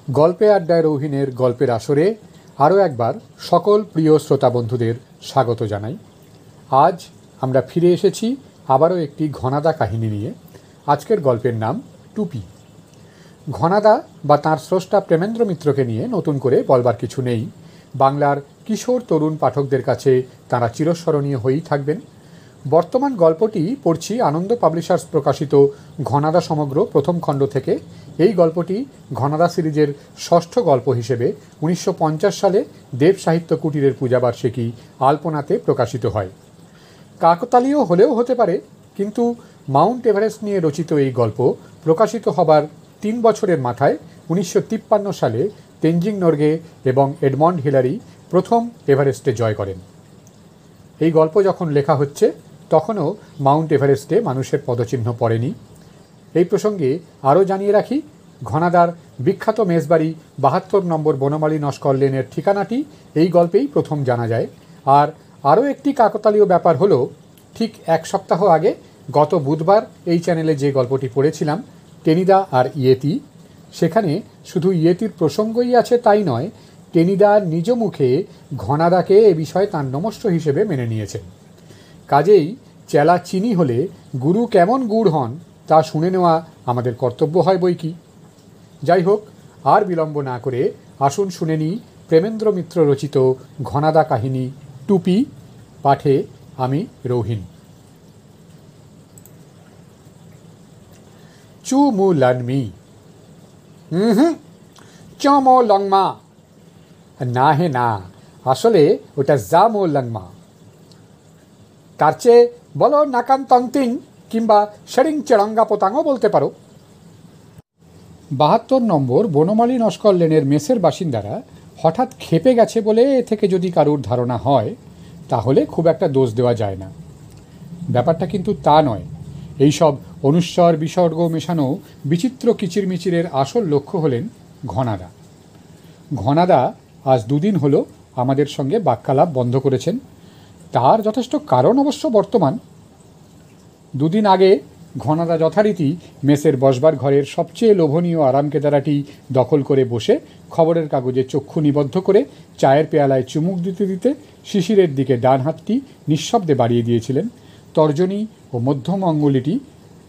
গল্পে আড্ডায় রৌহিনের গল্পের আসরে আরও একবার সকল প্রিয় শ্রোতা বন্ধুদের স্বাগত জানাই। আজ আমরা ফিরে এসেছি আবারও একটি ঘনাদা কাহিনী নিয়ে। আজকের গল্পের নাম টুপি। ঘনাদা বা তাঁর স্রষ্টা প্রেমেন্দ্র মিত্রকে নিয়ে নতুন করে বলবার কিছু নেই। বাংলার কিশোর তরুণ পাঠকদের কাছে তাঁরা চিরস্মরণীয় হয়েই থাকবেন। বর্তমান গল্পটি পড়ছি আনন্দ পাবলিশার্স প্রকাশিত ঘনাদা সমগ্র প্রথম খণ্ড থেকে। এই গল্পটি ঘনাদা সিরিজের ষষ্ঠ গল্প হিসেবে 1950 সালে দেব সাহিত্য কুটিরের পূজাবার্ষিকী আলপনাতে প্রকাশিত হয়। কাকতালীয় হলেও হতে পারে, কিন্তু মাউন্ট এভারেস্ট নিয়ে রচিত এই গল্প প্রকাশিত হবার 3 বছরের মাথায় 1953 সালে তেনজিং নোরগে এবং এডমন্ড হিলারি প্রথম এভারেস্টে জয় করেন। এই গল্প যখন লেখা হচ্ছে তখনও মাউন্ট এভারেস্টে মানুষের পদচিহ্ন পড়েনি। এই প্রসঙ্গে আরও জানিয়ে রাখি, ঘনাদার বিখ্যাত মেজবাড়ি 72 নম্বর বনমালী নস্কর লেনের ঠিকানাটি এই গল্পেই প্রথম জানা যায়। আর আরও একটি কাকতালীয় ব্যাপার হলো, ঠিক 1 সপ্তাহ আগে গত বুধবার এই চ্যানেলে যে গল্পটি পড়েছিলাম, টেনিদা আর ইয়েতি, সেখানে শুধু ইয়েতির প্রসঙ্গই আছে তাই নয়, টেনিদা নিজ মুখে ঘনাদাকে এ বিষয়ে তাঁর নমস্য হিসেবে মেনে নিয়েছেন। কাজেই চেলা চিনি হলে গুরু কেমন গুড় হন তা শুনে নেওয়া আমাদের কর্তব্য হয় বই কি। যাই হোক, আর বিলম্ব না করে আসুন শুনে নিই প্রেমেন্দ্র মিত্র রচিত ঘনাদা কাহিনী টুপি। পাঠে আমি রৌহিন। চু মু লানমি চ মো লংমা। না হে না, আসলে ওটা জা মো লংমা। তার চেয়ে বলো নাকান তংতিং কিংবা শেরিং চেরঙ্গা পোতাংও বলতে পারো। 72 নম্বর বনমালী নস্কর লেনের মেসের বাসিন্দারা হঠাৎ খেপে গেছে বলে এ থেকে যদি কারুর ধারণা হয়, তাহলে খুব একটা দোষ দেওয়া যায় না। ব্যাপারটা কিন্তু তা নয়। এইসব অনুস্বর বিসর্গ মেশানো বিচিত্র কিচিরমিচিরের আসল লক্ষ্য হলেন ঘনাদা। ঘনাদা আজ 2 দিন হলো আমাদের সঙ্গে বাক্যালাপ বন্ধ করেছেন। তার যথেষ্ট কারণ অবশ্য বর্তমান। 2 দিন আগে ঘনাদা যথারীতি মেসের বসবার ঘরের সবচেয়ে লোভনীয় আরামকেদারাটি দখল করে বসে খবরের কাগজে চক্ষু নিবদ্ধ করে চায়ের পেয়ালায় চুমুক দিতে দিতে শিশিরের দিকে ডান হাতটি নিঃশব্দে বাড়িয়ে দিয়েছিলেন। তর্জনী ও মধ্যম অঙ্গুলিটি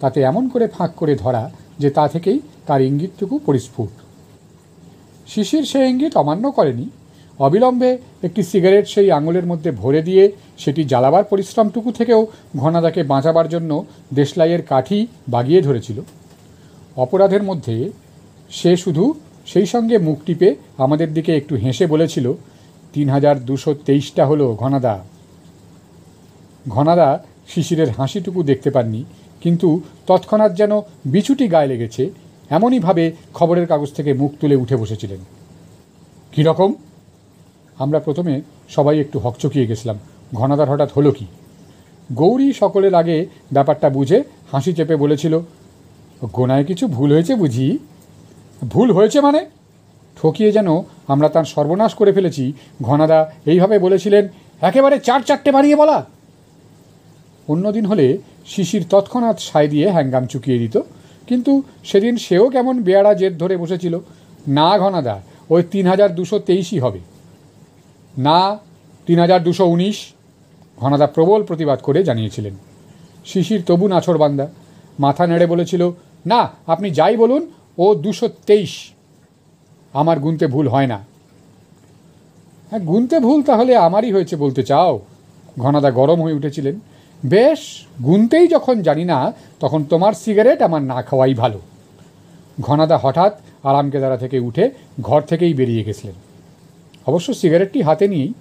তাতে এমন করে ফাঁক করে ধরা যে তা থেকেই তার ইঙ্গিতটুকু পরিস্ফুট। শিশির সে ইঙ্গিত অমান্য করেনি। অবিলম্বে একটি সিগারেট সেই আঙুলের মধ্যে ভরে দিয়ে সেটি জ্বালাবার পরিশ্রমটুকু থেকেও ঘনাদাকে বাঁচাবার জন্য দেশলাইয়ের কাঠি বাগিয়ে ধরেছিল। অপরাধের মধ্যে সে শুধু সেই সঙ্গে মুখ টিপে আমাদের দিকে একটু হেসে বলেছিল, 3223টা হলো ঘনাদা। ঘনাদা শিশিরের হাসিটুকু দেখতে পাননি, কিন্তু তৎক্ষণাৎ যেন বিছুটি গায়ে লেগেছে এমনইভাবে খবরের কাগজ থেকে মুখ তুলে উঠে বসেছিলেন। কীরকম? আমরা প্রথমে সবাই একটু হকচকিয়ে গেছিলাম। ঘনাদার হঠাৎ হলো কি? গৌরী সকলের আগে ব্যাপারটা বুঝে হাসি চেপে বলেছিল, গোনায় কিছু ভুল হয়েছে বুঝি। ভুল হয়েছে মানে? ঠকিয়ে যেন আমরা তার সর্বনাশ করে ফেলেছি, ঘনাদা এইভাবে বলেছিলেন, একেবারে 4-4টে বাড়িয়ে বলা। অন্যদিন হলে শিশির তৎক্ষণাৎ সায় দিয়ে হ্যাঙ্গাম চুকিয়ে দিত, কিন্তু সেদিন সেও কেমন বেয়ারা জেদ ধরে বসেছিল, না ঘনাদা, ওই 3223ই হবে। না, 3219 ঘনাদা প্রবল প্রতিবাদ করে জানিয়েছিলেন। শিশির তবু নাছোড়বান্দা মাথা নেড়ে বলেছিল, না, আপনি যাই বলুন, ও 223। আমার গুনতে ভুল হয় না। হ্যাঁ, গুনতে ভুল তাহলে আমারই হয়েছে বলতে চাও? ঘনাদা গরম হয়ে উঠেছিলেন। বেশ, গুনতেই যখন জানি না, তখন তোমার সিগারেট আমার না খাওয়াই ভালো। ঘনাদা হঠাৎ আরামকেদারা থেকে উঠে ঘর থেকেই বেরিয়ে গেছিলেন, অবশ্য সিগারেটটি হাতে নিয়েই।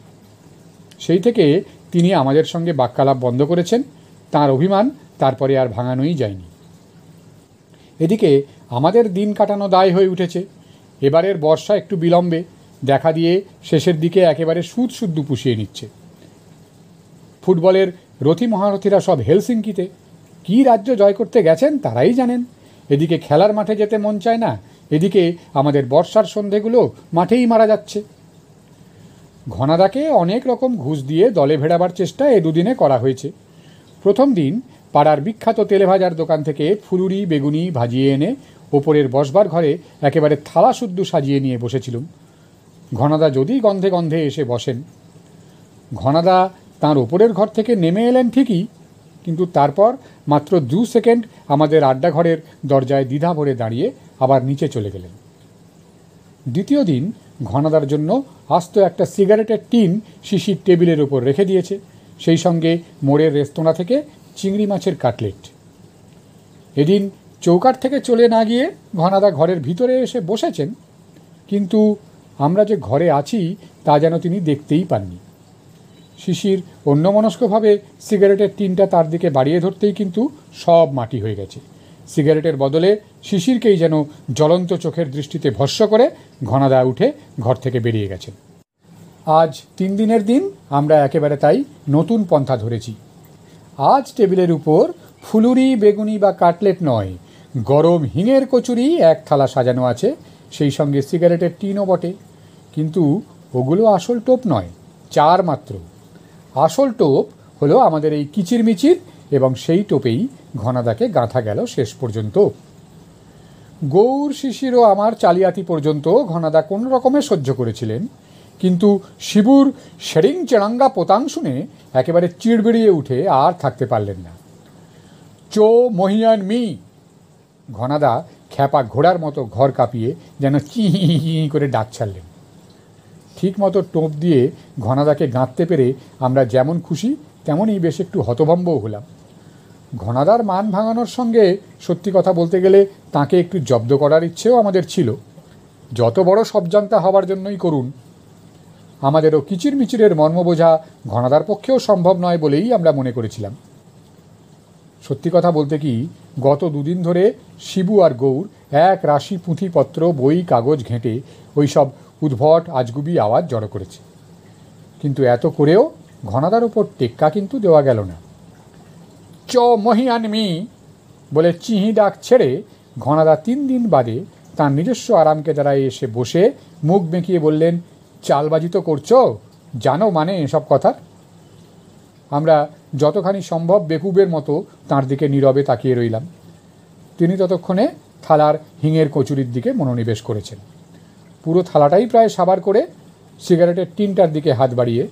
সেই থেকে তিনি আমাদের সঙ্গে বাক্যালাপ বন্ধ করেছেন। তাঁর অভিমান তারপরে আর ভাঙানোই যায়নি। এদিকে আমাদের দিন কাটানো দায় হয়ে উঠেছে। এবারের বর্ষা একটু বিলম্বে দেখা দিয়ে শেষের দিকে একেবারে সুদ পুষিয়ে নিচ্ছে। ফুটবলের রথী মহারথীরা সব হেলসিঙ্কিতে কী রাজ্য জয় করতে গেছেন তারাই জানেন। এদিকে খেলার মাঠে যেতে মন চায় না, এদিকে আমাদের বর্ষার সন্ধেগুলো মাঠেই মারা যাচ্ছে। ঘনাদাকে অনেক রকম ঘুষ দিয়ে দলে ভেড়াবার চেষ্টা এ 2 দিনে করা হয়েছে। প্রথম দিন পাড়ার বিখ্যাত তেলেভাজার দোকান থেকে ফুলুরি বেগুনি ভাজিয়ে এনে ওপরের বসবার ঘরে একেবারে থালা শুদ্ধ সাজিয়ে নিয়ে বসেছিলুম। ঘনাদা যদি গন্ধে গন্ধে এসে বসেন। ঘনাদা তাঁর ওপরের ঘর থেকে নেমে এলেন ঠিকই, কিন্তু তারপর মাত্র 2 সেকেন্ড আমাদের আড্ডাঘরের দরজায় দ্বিধা ভরে দাঁড়িয়ে আবার নিচে চলে গেলেন। দ্বিতীয় দিন ঘনাদার জন্য আস্ত একটা সিগারেটের টিন শিশির টেবিলের ওপর রেখে দিয়েছে, সেই সঙ্গে মোড়ের রেস্তোরাঁ থেকে চিংড়ি মাছের কাটলেট। এদিন চৌকাঠ থেকে চলে না গিয়ে ঘনাদা ঘরের ভিতরে এসে বসেছেন, কিন্তু আমরা যে ঘরে আছি তা যেন তিনি দেখতেই পাননি। শিশির অন্যমনস্কভাবে সিগারেটের টিনটা তার দিকে বাড়িয়ে ধরতেই কিন্তু সব মাটি হয়ে গেছে। সিগারেটের বদলে শিশিরকেই যেন জ্বলন্ত চোখের দৃষ্টিতে ভস্য করে ঘনাদা উঠে ঘর থেকে বেরিয়ে গেছেন। আজ 3 দিনের দিন আমরা একেবারে তাই নতুন পন্থা ধরেছি। আজ টেবিলের উপর ফুলুরি, বেগুনি বা কাটলেট নয়, গরম হিঙের কচুরি 1 থালা সাজানো আছে, সেই সঙ্গে সিগারেটের টিনও বটে। কিন্তু ওগুলো আসল টোপ নয়, 4 মাত্র। আসল টোপ হলো আমাদের এই কিচিরমিচির, এবং সেই টোপেই ঘনাদাকে গাঁথা গেল শেষ পর্যন্ত। গৌর, শিশির ও আমার চালিয়াতি পর্যন্ত ঘনাদা কোন রকমে সহ্য করেছিলেন, কিন্তু শিবুর শেরিং চেরাঙ্গা পোতাং শুনে একেবারে চিড়বিড়িয়ে উঠে আর থাকতে পারলেন না। চো মহিয়ান মি! ঘনাদা খ্যাপা ঘোড়ার মতো ঘর কাঁপিয়ে যেন চি করে ডাক ছাড়লেন। ঠিক মতো টোপ দিয়ে ঘনাদাকে গাঁথতে পেরে আমরা যেমন খুশি তেমনই বেশ একটু হতভম্বও হলাম। ঘনাদার মান ভাঙানোর সঙ্গে সত্যি কথা বলতে গেলে তাকে একটু জব্দ করার ইচ্ছেও আমাদের ছিল। যত বড় সবজান্তা হবার জন্যই করুন, আমাদেরও কিচিরমিচিরের মর্ম বোঝা ঘনাদার পক্ষেও সম্ভব নয় বলেই আমরা মনে করেছিলাম। সত্যি কথা বলতে কি, গত 2 দিন ধরে শিবু আর গৌর এক রাশি পুঁথিপত্র, বই, কাগজ ঘেঁটে ওই সব উদ্ভট আজগুবি আওয়াজ জড়ো করেছে, কিন্তু এত করেও ঘনাদার ওপর টেক্কা কিন্তু দেওয়া গেল না। চ মহিয়ান মি বলে চিহি ডাক ছেড়ে ঘনাদা 3 দিন বাদে তার নিজস্ব আরামকে দ্বারায় এসে বসে মুখ বেঁকিয়ে বললেন, চালবাজি তো করছো, জানো মানে এসব কথা? আমরা যতখানি সম্ভব বেকুবের মতো তাঁর দিকে নীরবে তাকিয়ে রইলাম। তিনি ততক্ষণে থালার হিঙের কচুরির দিকে মনোনিবেশ করেছেন। পুরো থালাটাই প্রায় সাবার করে সিগারেটের টিনটার দিকে হাত বাড়িয়ে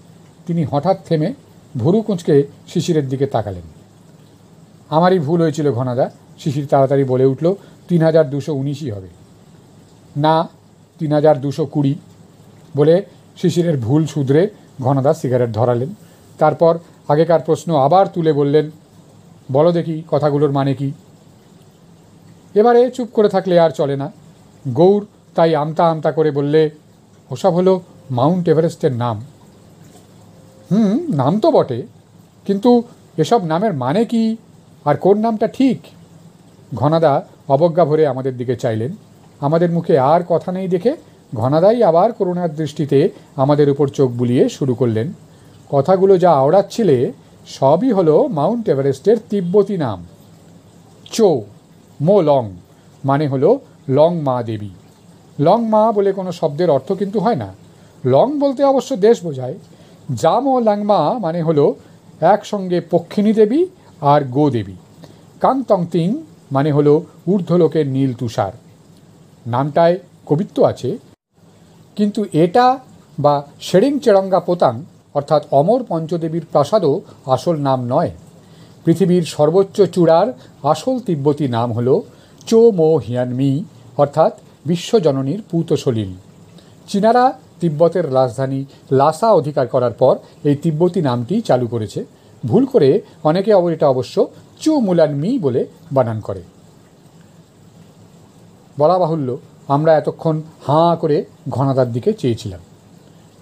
তিনি হঠাৎ থেমে ভুরু কুঁচকে শিশিরের দিকে তাকালেন। আমারই ভুল হয়েছিল ঘনাদা, শিশির তাড়াতাড়ি বলে উঠল, 3219ই হবে। না, 3220 বলে শিশিরের ভুল শুধরে ঘনাদা সিগারেট ধরালেন। তারপর আগেকার প্রশ্ন আবার তুলে বললেন, বলো দেখি কথাগুলোর মানে কি? এবারে চুপ করে থাকলে আর চলে না। গৌর তাই আমতা আমতা করে বললে, ওসব হলো মাউন্ট এভারেস্টের নাম। নাম তো বটে, কিন্তু এসব নামের মানে কি আর কোন নামটা ঠিক? ঘনাদা অবজ্ঞা ভরে আমাদের দিকে চাইলেন। আমাদের মুখে আর কথা নেই দেখে ঘনাদাই আবার করুণার দৃষ্টিতে আমাদের উপর চোখ বুলিয়ে শুরু করলেন, কথাগুলো যা আওড়াচ্ছিলে সবই হলো মাউন্ট এভারেস্টের তিব্বতী নাম। চো মো লং মানে হলো লং মা দেবী। লং মা বলে কোনো শব্দের অর্থ কিন্তু হয় না। লং বলতে অবশ্য দেশ বোঝায়। জামো লাংমা মানে হলো একসঙ্গে পক্ষিণী দেবী আর গো দেবী। কাংতং তিং মানে হলো ঊর্ধ্বলোকের নীল তুষার। নামটায় কবিত্ব আছে, কিন্তু এটা বা শেরিং চেরাঙ্গা পোতাং অর্থাৎ অমর পঞ্চদেবীর প্রাসাদও আসল নাম নয়। পৃথিবীর সর্বোচ্চ চূড়ার আসল তিব্বতী নাম হলো চো মো হিয়ানমি অর্থাৎ বিশ্বজননীর পূতসলিল। চীনারা তিব্বতের রাজধানী লাসা অধিকার করার পর এই তিব্বতী নামটি চালু করেছে। ভুল করে অনেকে এটা অবশ্য চু মুলানমি বলে বানান করে। বলা বাহুল্য, আমরা এতক্ষণ হাঁ করে ঘনাদার দিকে চেয়েছিলাম।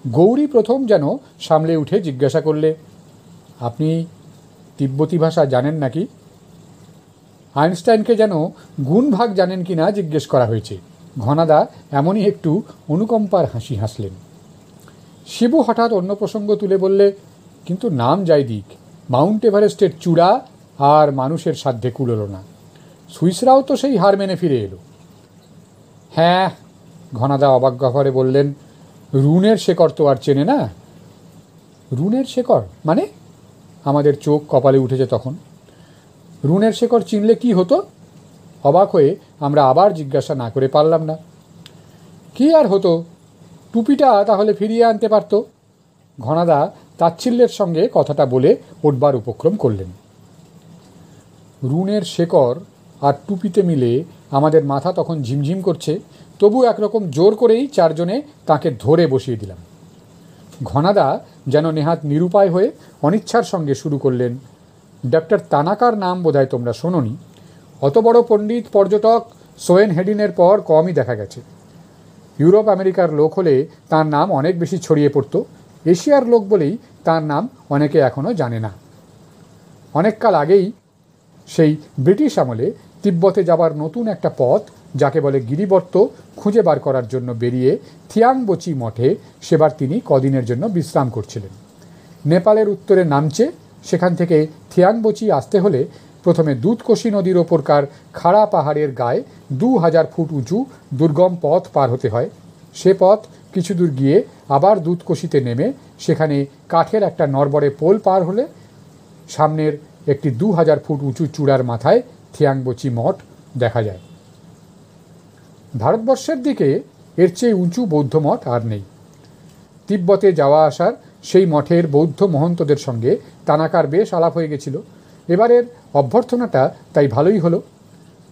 গৌরী প্রথম যেন সামলে উঠে জিজ্ঞাসা করলে, আপনি তিব্বতী ভাষা জানেন নাকি? আইনস্টাইনকে যেন গুণভাগ জানেন কি না জিজ্ঞেস করা হয়েছে। ঘনাদা এমনই একটু অনুকম্পার হাসি হাসলেন। শিবু হঠাৎ অন্য প্রসঙ্গ তুলে বললে, কিন্তু নাম যাই দিক, মাউন্ট এভারেস্টের চূড়া আর মানুষের সাধ্যে কুলোলো না। সুইসরাও তো সেই হার মেনে ফিরে এলো। হ্যাঁ, ঘনাদা অবাজ্ঞা ভরে বললেন, রুনের শেকড় তো আর চেনে না। রুনের শেকড় মানে? আমাদের চোখ কপালে উঠেছে তখন। রুনের শেকড় চিনলে কি হতো? অবাক হয়ে আমরা আবার জিজ্ঞাসা না করে পারলাম না, কি আর হতো, টুপিটা তাহলে ফিরিয়ে আনতে পারত। ঘনাদা তাচ্ছিল্যের সঙ্গে কথাটা বলে উঠবার উপক্রম করলেন। রুনের শেকড় আর টুপিতে মিলে আমাদের মাথা তখন ঝিমঝিম করছে, তবু একরকম জোর করেই চারজনে তাকে ধরে বসিয়ে দিলাম। ঘনাদা যেন নেহাত নিরুপায় হয়ে অনিচ্ছার সঙ্গে শুরু করলেন, ডক্টর তানাকার নাম বোধহয় তোমরা শোনোনি। অত বড় পণ্ডিত পর্যটক সোয়েন হেডিনের পর কমই দেখা গেছে। ইউরোপ আমেরিকার লোক হলে তার নাম অনেক বেশি ছড়িয়ে পড়ত, এশিয়ার লোক বলেই তার নাম অনেকে এখনও জানে না। অনেককাল আগেই সেই ব্রিটিশ আমলে তিব্বতে যাবার নতুন একটা পথ, যাকে বলে গিরিবর্ত, খুঁজে বার করার জন্য বেরিয়ে থিয়াংবোচি মঠে সেবার তিনি কদিনের জন্য বিশ্রাম করছিলেন। নেপালের উত্তরে নামচে, সেখান থেকে থিয়াংবোচি আসতে হলে প্রথমে দুধকোশি নদীর ওপরকার খাড়া পাহাড়ের গায়ে 2000 ফুট উঁচু দুর্গম পথ পার হতে হয়। সে পথ কিছু দূর গিয়ে আবার দুধকোশিতে নেমে সেখানে কাঠের একটা নড়বড়ে পোল পার হলে সামনের একটি 2000 ফুট উঁচু চূড়ার মাথায় থিয়াংবোচি মঠ দেখা যায়। ভারতবর্ষের দিকে এর চেয়ে উঁচু বৌদ্ধ মঠ আর নেই। তিব্বতে যাওয়া আসার সেই মঠের বৌদ্ধ মহন্তদের সঙ্গে তানাকার বেশ আলাপ হয়ে গেছিল। এবারের অভ্যর্থনাটা তাই ভালোই হলো।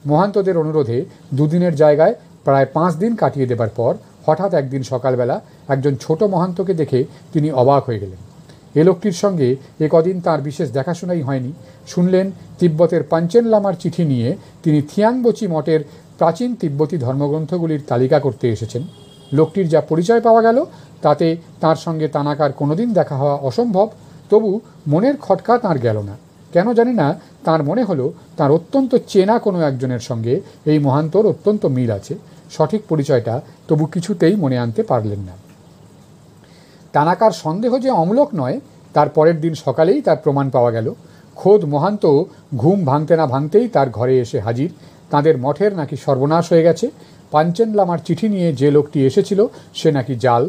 মহান্তদের অনুরোধে দুদিনের জায়গায় প্রায় 5 দিন কাটিয়ে দেবার পর হঠাৎ একদিন সকালবেলা একজন ছোট মহান্তকে দেখে তিনি অবাক হয়ে গেলেন। এ লোকটির সঙ্গে এ কদিন তাঁর বিশেষ দেখাশোনাই হয়নি। শুনলেন তিব্বতের পাঞ্চেন লামার চিঠি নিয়ে তিনি থিয়াংবোচি মঠের প্রাচীন তিব্বতী ধর্মগ্রন্থগুলির তালিকা করতে এসেছেন। লোকটির যা পরিচয় পাওয়া গেল তাতে তার সঙ্গে তানাকার কোনোদিন দেখা হওয়া অসম্ভব, তবু মনের খটকা তাঁর গেল না। কেন জানি না, তাঁর মনে হলো তাঁর অত্যন্ত চেনা কোনো একজনের সঙ্গে এই মহান্তর অত্যন্ত মিল আছে। সঠিক পরিচয়টা তবু কিছুতেই মনে আনতে পারলেন না। তানাকার সন্দেহ যে অমূলক নয়, তার পরের দিন সকালেই তার প্রমাণ পাওয়া গেল। খোদ মহান্ত ঘুম ভাঙতে না ভাঙতেই তার ঘরে এসে হাজির। তাঁদের মঠের নাকি সর্বনাশ হয়ে গেছে। পাঞ্চেন লামার চিঠি নিয়ে যে লোকটি এসেছিল সে নাকি জাল।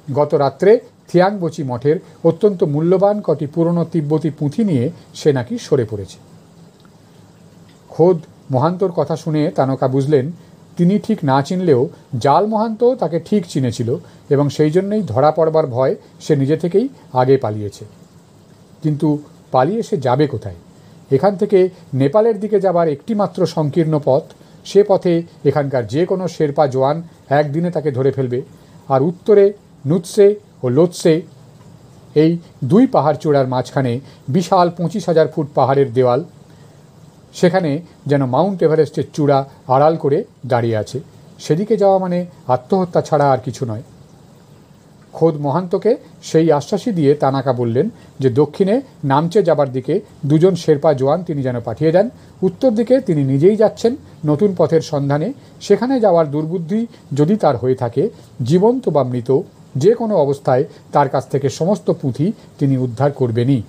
গত রাত্রে থিয়াংবোচি মঠের অত্যন্ত মূল্যবান কটি পুরনো তিব্বতী পুঁথি নিয়ে সে নাকি সরে পড়েছে। খোদ মহান্তর কথা শুনে তানকা বুঝলেন তিনি ঠিক না চিনলেও জাল মহান্ত তাকে ঠিক চিনেছিল এবং সেই জন্যই ধরা পড়বার ভয় সে নিজে থেকেই আগে পালিয়েছে। কিন্তু পালিয়ে সে যাবে কোথায়? এখান থেকে নেপালের দিকে যাবার একটিমাত্র সংকীর্ণ পথ। সে পথে এখানকার যে কোনো শেরপা জোয়ান একদিনে তাকে ধরে ফেলবে। আর উত্তরে নুৎসে ও লোৎসে, এই 2 পাহাড় চূড়ার মাঝখানে বিশাল 25,000 ফুট পাহাড়ের দেওয়াল। সেখানে যেন মাউন্ট এভারেস্টের চূড়া আড়াল করে দাঁড়িয়ে আছে। সেদিকে যাওয়া মানে আত্মহত্যা ছাড়া আর কিছু নয়। খোদ মহান্তকে সেই আশ্বাসই দিয়ে তানাকা বললেন যে দক্ষিণে নামচে যাবার দিকে 2 জন শেরপা জোয়ান তিনি যেন পাঠিয়ে দেন। উত্তর দিকে তিনি নিজেই যাচ্ছেন নতুন পথের সন্ধানে। সেখানে যাওয়ার দুর্বুদ্ধি যদি তার হয়ে থাকে, জীবন্ত বা মৃত যে কোনো অবস্থায় তার কাছ থেকে সমস্ত পুঁথি তিনি উদ্ধার করবেনই।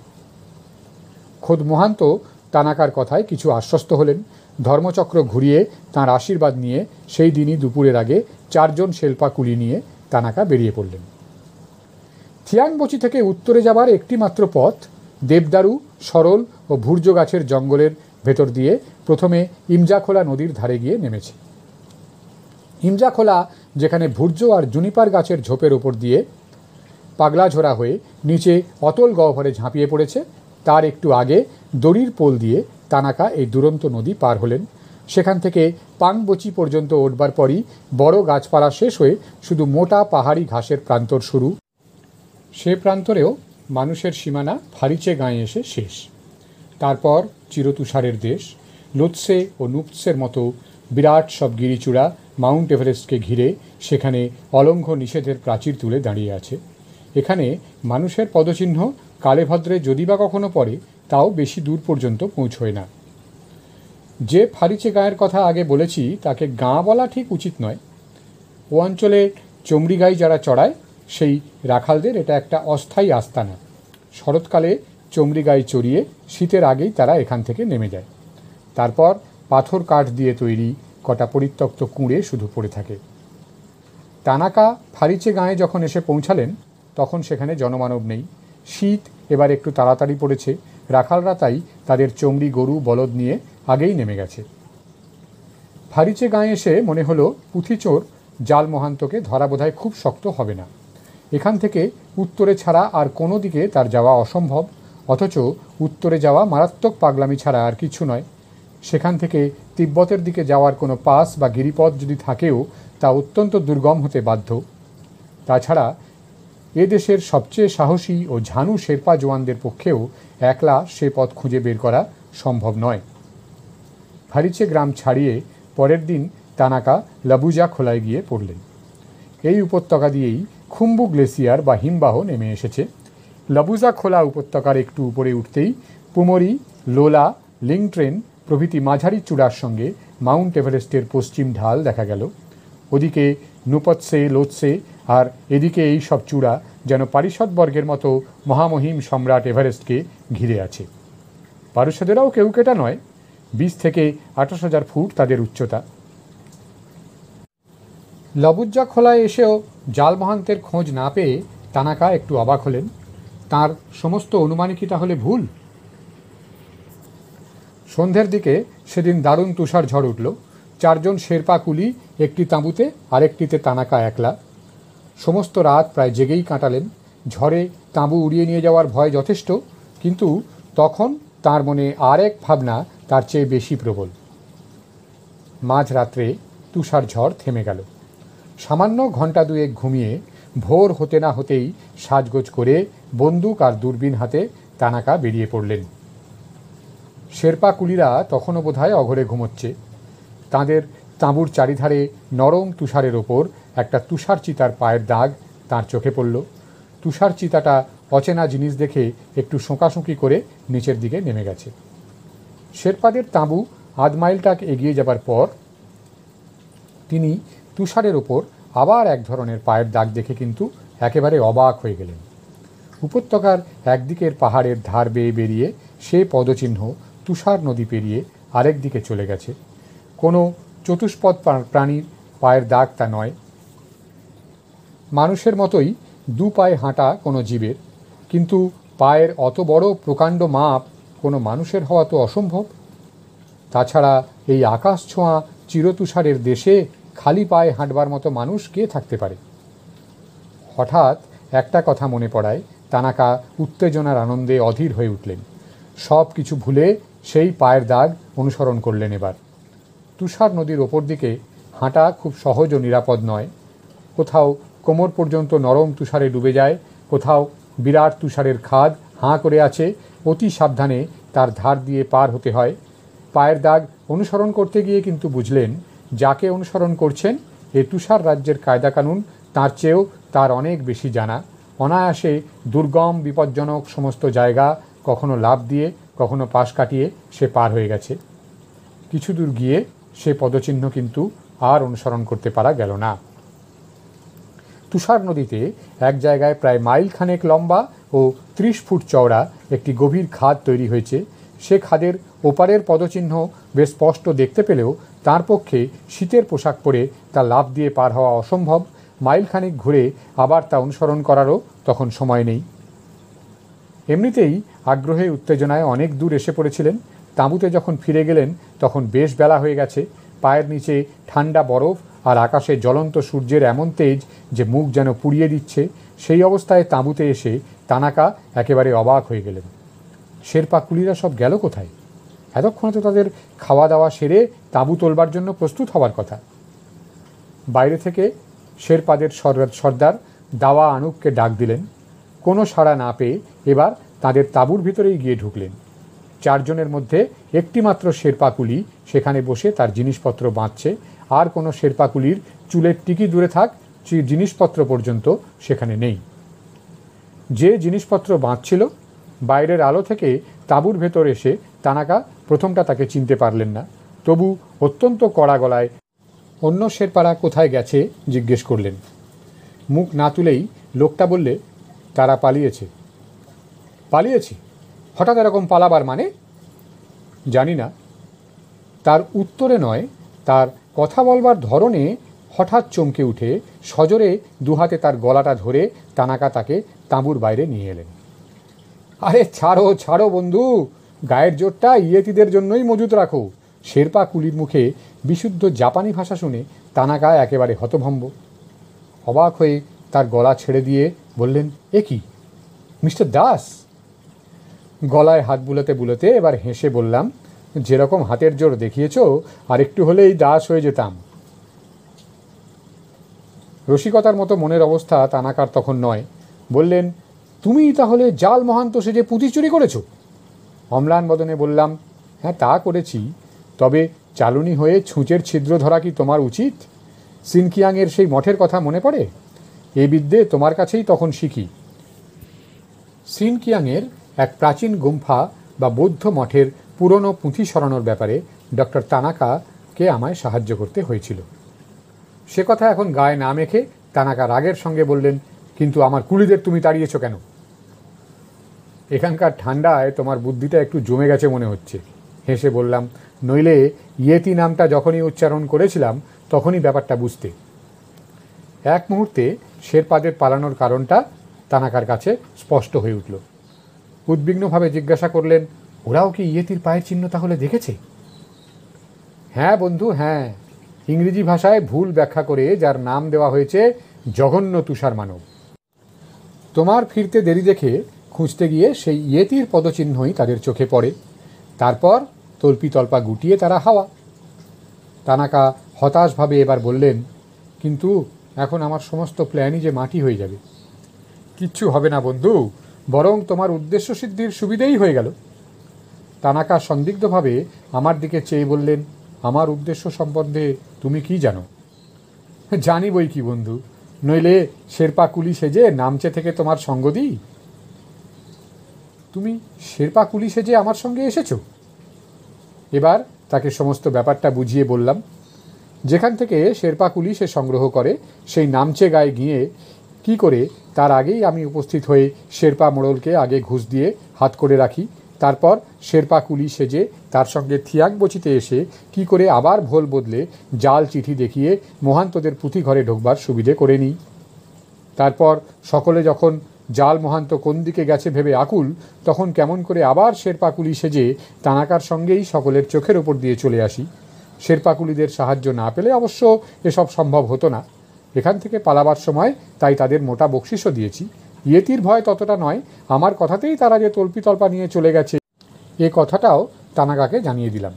খোদ মহান্ত তানাকার কথায় কিছু আশ্বস্ত হলেন। ধর্মচক্র ঘুরিয়ে তাঁর আশীর্বাদ নিয়ে সেই দিনই দুপুরের আগে 4 জন শেরপা কুলি নিয়ে তানাকা বেরিয়ে পড়লেন। থিয়াংবোচি থেকে উত্তরে যাবার একটি মাত্র পথ দেবদারু, সরল ও ভূর্জ গাছের জঙ্গলের ভেতর দিয়ে প্রথমে ইমজাখোলা নদীর ধারে গিয়ে নেমেছে। ইমজাখোলা যেখানে ভূর্জ আর জুনিপার গাছের ঝোপের ওপর দিয়ে পাগলাঝোড়া হয়ে নিচে অতল গহ্বরে ঝাঁপিয়ে পড়েছে, তার একটু আগে দড়ির পোল দিয়ে তানাকা এই দুরন্ত নদী পার হলেন। সেখান থেকে পাংবোচি পর্যন্ত উঠবার পরই বড় গাছপালা শেষ হয়ে শুধু মোটা পাহাড়ি ঘাসের প্রান্তর শুরু। সে প্রান্তরেও মানুষের সীমানা ফারিচে গাঁয়ে এসে শেষ। তারপর চিরতুষারের দেশ। লোৎসে ও নুৎসের মতো বিরাট সব গিরিচূড়া মাউন্ট এভারেস্টকে ঘিরে সেখানে অলঙ্ঘ নিষেধের প্রাচীর তুলে দাঁড়িয়ে আছে। এখানে মানুষের পদচিহ্ন কালেভদ্রে যদি বা কখনো পড়ে, তাও বেশি দূর পর্যন্ত পৌঁছয় না। যে ফারিচে গাঁয়ের কথা আগে বলেছি তাকে গাঁ বলা ঠিক উচিত নয়। ও অঞ্চলে চমড়ি গাই যারা চড়ায় সেই রাখালদের এটা একটা অস্থায়ী আস্তানা। শরৎকালে চমড়ি গাই চড়িয়ে শীতের আগেই তারা এখান থেকে নেমে যায়। তারপর পাথর কাঠ দিয়ে তৈরি কটা পরিত্যক্ত কুঁড়ে শুধু পড়ে থাকে। তানাকা ফারিচে গাঁয়ে যখন এসে পৌঁছালেন তখন সেখানে জনমানব নেই। শীত এবার একটু তাড়াতাড়ি পড়েছে। রাখালরা তাই তাদের চমড়ি গরু বলদ নিয়ে আগেই নেমে গেছে। ভারিচে গাঁয়ে এসে মনে হলো পুঁথিচোর জাল মহান্তকে ধরা বোধহয় খুব শক্ত হবে না। এখান থেকে উত্তরে ছাড়া আর কোনো দিকে তার যাওয়া অসম্ভব, অথচ উত্তরে যাওয়া মারাত্মক পাগলামি ছাড়া আর কিছু নয়। সেখান থেকে তিব্বতের দিকে যাওয়ার কোনো পাস বা গিরিপথ যদি থাকেও তা অত্যন্ত দুর্গম হতে বাধ্য। তাছাড়া এ দেশের সবচেয়ে সাহসী ও ঝানু শেরপা জওয়ানদের পক্ষেও একলা সে পথ খুঁজে বের করা সম্ভব নয়। ভারিচে গ্রাম ছাড়িয়ে পরের দিন তানাকা লাবুজা খোলায় গিয়ে পড়লেন। এই উপত্যকা দিয়েই খুম্বু গ্লেসিয়ার বা হিমবাহ নেমে এসেছে। লাবুজা খোলা উপত্যকার একটু উপরে উঠতেই পুমরি, লোলা, লিংট্রেন প্রভৃতি মাঝারি চূড়ার সঙ্গে মাউন্ট এভারেস্টের পশ্চিম ঢাল দেখা গেল। ওদিকে নুপৎসে, লোৎসে আর এদিকে এই সব চূড়া যেন পারিষদবর্গের মতো মহামহিম সম্রাট এভারেস্টকে ঘিরে আছে। পারিষদেরাও কেউ কেটা নয়, 20 থেকে 28,000 ফুট তাদের উচ্চতা। লাবুজা খোলায় এসেও জাল মহান্তের খোঁজ না পেয়ে তানাকা একটু অবাক হলেন। তার সমস্ত অনুমানই কি তাহলে ভুল? সন্ধ্যের দিকে সেদিন দারুণ তুষার ঝড় উঠল। 4 জন শেরপা কুলি একটি তাঁবুতে, আরেকটিতে তানাকা একলা। সমস্ত রাত প্রায় জেগেই কাটালেন। ঝড়ে তাঁবু উড়িয়ে নিয়ে যাওয়ার ভয় যথেষ্ট, কিন্তু তখন তার মনে আর এক ভাবনা তার চেয়ে বেশি প্রবল। মাঝরাত্রে তুষার ঝড় থেমে গেল। সামান্য ঘণ্টা দুয়েক ঘুমিয়ে ভোর হতে না হতেই সাজগোজ করে বন্দুক আর দূরবীন হাতে তানাকা বেরিয়ে পড়লেন। শেরপা কুলিরা তখনও বোধহয় অঘরে ঘুমোচ্ছে। তাঁদের তাঁবুর চারিধারে নরম তুষারের ওপর একটা তুষার চিতার পায়ের দাগ তাঁর চোখে পড়ল। তুষার চিতাটা অচেনা জিনিস দেখে একটু শোঁকাশোঁকি করে নিচের দিকে নেমে গেছে। শেরপাদের তাঁবু আধ মাইলটাক এগিয়ে যাবার পর তিনি তুষারের ওপর আবার এক ধরনের পায়ের দাগ দেখে কিন্তু একেবারে অবাক হয়ে গেলেন। উপত্যকার একদিকের পাহাড়ের ধার বেয়ে বেরিয়ে সে পদচিহ্ন তুষার নদী পেরিয়ে আরেক দিকে চলে গেছে। কোনো চতুষ্পদ প্রাণীর পায়ের দাগ তা নয়। মানুষের মতোই 2 পায়ে হাঁটা কোনো জীবের, কিন্তু পায়ের অত বড় প্রকাণ্ড মাপ কোনো মানুষের হওয়া তো অসম্ভব। তাছাড়া এই আকাশ ছোঁয়া চিরতুষারের দেশে খালি পায়ে হাঁটবার মতো মানুষ কে থাকতে পারে? হঠাৎ একটা কথা মনে পড়ায় তানাকা উত্তেজনার আনন্দে অধীর হয়ে উঠলেন। সব কিছু ভুলে সেই পায়ের দাগ অনুসরণ করলেন। এবার তুষার নদীর ওপর দিকে হাঁটা খুব সহজ ও নিরাপদ নয়। কোথাও কোমর পর্যন্ত নরম তুষারে ডুবে যায়, কোথাও বিরাট তুষারের খাদ হাঁ করে আছে। অতি সাবধানে তার ধার দিয়ে পার হতে হয়। পায়ের দাগ অনুসরণ করতে গিয়ে কিন্তু বুঝলেন যাকে অনুসরণ করছেন এ তুষার রাজ্যের কায়দাকানুন তার চেয়েও তার অনেক বেশি জানা। অনায়াসে দুর্গম বিপজ্জনক সমস্ত জায়গা কখনো লাফ দিয়ে কখনো পাশ কাটিয়ে সে পার হয়ে গেছে। কিছু দূর গিয়ে সে পদচিহ্ন কিন্তু আর অনুসরণ করতে পারা গেল না। তুষার নদীতে এক জায়গায় প্রায় মাইল খানেক লম্বা ও 30 ফুট চওড়া একটি গভীর খাদ তৈরি হয়েছে। সে খাদের ওপারের পদচিহ্ন বেশ স্পষ্ট দেখতে পেলেও তার পক্ষে শীতের পোশাক পরে তা লাফ দিয়ে পার হওয়া অসম্ভব। মাইলখানেক ঘুরে আবার তা অনুসরণ করারও তখন সময় নেই। এমনিতেই আগ্রহে উত্তেজনায় অনেক দূর এসে পড়েছিলেন। তাঁবুতে যখন ফিরে গেলেন তখন বেশ বেলা হয়ে গেছে। পায়ের নিচে ঠান্ডা বরফ আর আকাশে জ্বলন্ত সূর্যের এমন তেজ যে মুখ যেন পুড়িয়ে দিচ্ছে। সেই অবস্থায় তাঁবুতে এসে তানাকা একেবারে অবাক হয়ে গেলেন। শেরপা কুলিরা সব গেল কোথায়? এতক্ষণে তো তাদের খাওয়া দাওয়া সেরে তাঁবু তোলবার জন্য প্রস্তুত হওয়ার কথা। বাইরে থেকে শেরপাদের সর্দার দাওয়া আনুককে ডাক দিলেন। কোনো সাড়া না পেয়ে এবার তাদের তাঁবুর ভিতরেই গিয়ে ঢুকলেন। 4 জনের মধ্যে একটি মাত্র শেরপা কুলি সেখানে বসে তার জিনিসপত্র বাঁধছে। আর কোনো শেরপা কুলির চুলের টিকি দূরে থাক, জিনিসপত্র পর্যন্ত সেখানে নেই। যে জিনিসপত্র বাঁধছিল বাইরের আলো থেকে তাঁবুর ভেতর এসে তানাকা প্রথমটা তাকে চিনতে পারলেন না। তবু অত্যন্ত কড়া গলায় অন্য শেরপারা কোথায় গেছে জিজ্ঞেস করলেন। মুখ না তুলেই লোকটা বললে, তারা পালিয়েছে। পালিয়েছে? হঠাৎ এরকম পালাবার মানে? জানি না। তার উত্তরে নয়, তার কথা বলবার ধরনে হঠাৎ চমকে উঠে সজোরে দুহাতে তার গলাটা ধরে তানাকা তাকে তাঁবুর বাইরে নিয়ে এলেন। আরে ছাড়ো ছাড়ো বন্ধু, গায়ের জোরটা ইয়েতিদের জন্যই মজুত রাখো। শেরপা কুলির মুখে বিশুদ্ধ জাপানি ভাষা শুনে তানাকা একেবারে হতভম্ব। অবাক হয়ে তার গলা ছেড়ে দিয়ে বললেন, এ কি মিস্টার দাস? গলায় হাত বুলাতে বুলাতে এবার হেসে বললাম, যেরকম হাতের জোর দেখিয়েছ আর একটু হলেই দাস হয়ে যেতাম। রসিকতার মতো মনের অবস্থা তানাকার তখন নয়। বললেন, তুমি তাহলে জাল মহান্ত সেজে পুঁতি চুরি করেছ? অম্লান বদনে বললাম, হ্যাঁ তা করেছি, তবে চালুনি হয়ে ছুঁচের ছিদ্র ধরা কি তোমার উচিত? সিনকিয়াংয়ের সেই মঠের কথা মনে পড়ে? এ বিদ্যে তোমার কাছেই তখন শিখি। সিনকিয়াংয়ের এক প্রাচীন গুম্ফা বা বৌদ্ধ মঠের পুরনো পুঁথি সরানোর ব্যাপারে ডক্টর তানাকাকে আমায় সাহায্য করতে হয়েছিল। সে কথা এখন গায়ে না মেখে তানাকা রাগের সঙ্গে বললেন, কিন্তু আমার কুলিদের তুমি তাড়িয়েছ কেন? এখানকার ঠান্ডায় তোমার বুদ্ধিটা একটু জমে গেছে মনে হচ্ছে। হেসে বললাম, নইলে ইয়েতি নামটা যখনই উচ্চারণ করেছিলাম তখনই ব্যাপারটা বুঝতে। এক মুহূর্তে শেরপাদের পালানোর কারণটা তানাকার কাছে স্পষ্ট হয়ে উঠল। উদ্বিগ্নভাবে জিজ্ঞাসা করলেন, ওরাও কি ইয়েতির পায়ের চিহ্ন তাহলে দেখেছে? হ্যাঁ বন্ধু, হ্যাঁ, ইংরেজি ভাষায় ভুল ব্যাখ্যা করে যার নাম দেওয়া হয়েছে জঘন্য তুষার মানব। তোমার ফিরতে দেরি দেখে খুঁজতে গিয়ে সেই ইয়েতির পদচিহ্নই তাদের চোখে পড়ে। তারপর তল্পিতল্পা গুটিয়ে তারা হাওয়া। তানাকা হতাশভাবে এবার বললেন, কিন্তু এখন আমার সমস্ত প্ল্যানই যে মাটি হয়ে যাবে। কিচ্ছু হবে না বন্ধু, বরং তোমার উদ্দেশ্য সিদ্ধির সুবিধেই হয়ে গেল। তানাকা সন্দিগ্ধভাবে আমার দিকে চেয়ে বললেন, আমার উদ্দেশ্য সম্বন্ধে তুমি কি জানো? জানি বই কি বন্ধু, নইলে শেরপা কুলি সেজে নামচে থেকে তোমার সঙ্গ দিই। তুমি শেরপা কুলি সেজে আমার সঙ্গে এসেছো? এবার তাকে সমস্ত ব্যাপারটা বুঝিয়ে বললাম। যেখান থেকে শেরপা কুলি সে সংগ্রহ করে সেই নামচে গায়ে গিয়ে কি করে তার আগেই আমি উপস্থিত হয়ে শেরপা মোড়লকে আগে ঘুষ দিয়ে হাত করে রাখি, তারপর শেরপা কুলি সেজে তার সঙ্গে থিয়াক বচিতে এসে কি করে আবার ভোল বদলে জাল চিঠি দেখিয়ে মহান্তদের পুঁথি ঘরে ঢোকবার সুবিধে করে নিই। তারপর সকলে যখন জাল মহান্ত কোন দিকে গেছে ভেবে আকুল, তখন কেমন করে আবার শেরপা কুলি সেজে তানাকার সঙ্গেই সকলের চোখের ওপর দিয়ে চলে আসি। শেরপা কুলিদের সাহায্য না পেলে অবশ্য এসব সম্ভব হতো না। এখান থেকে পালাবার সময় তাই তাদের মোটা বকশিসও দিয়েছি। ইয়েতির ভয় ততটা নয়, আমার কথাতেই তারা যে তল্পিতল্পা নিয়ে চলে গেছে এ কথাটাও তানাকাকে জানিয়ে দিলাম।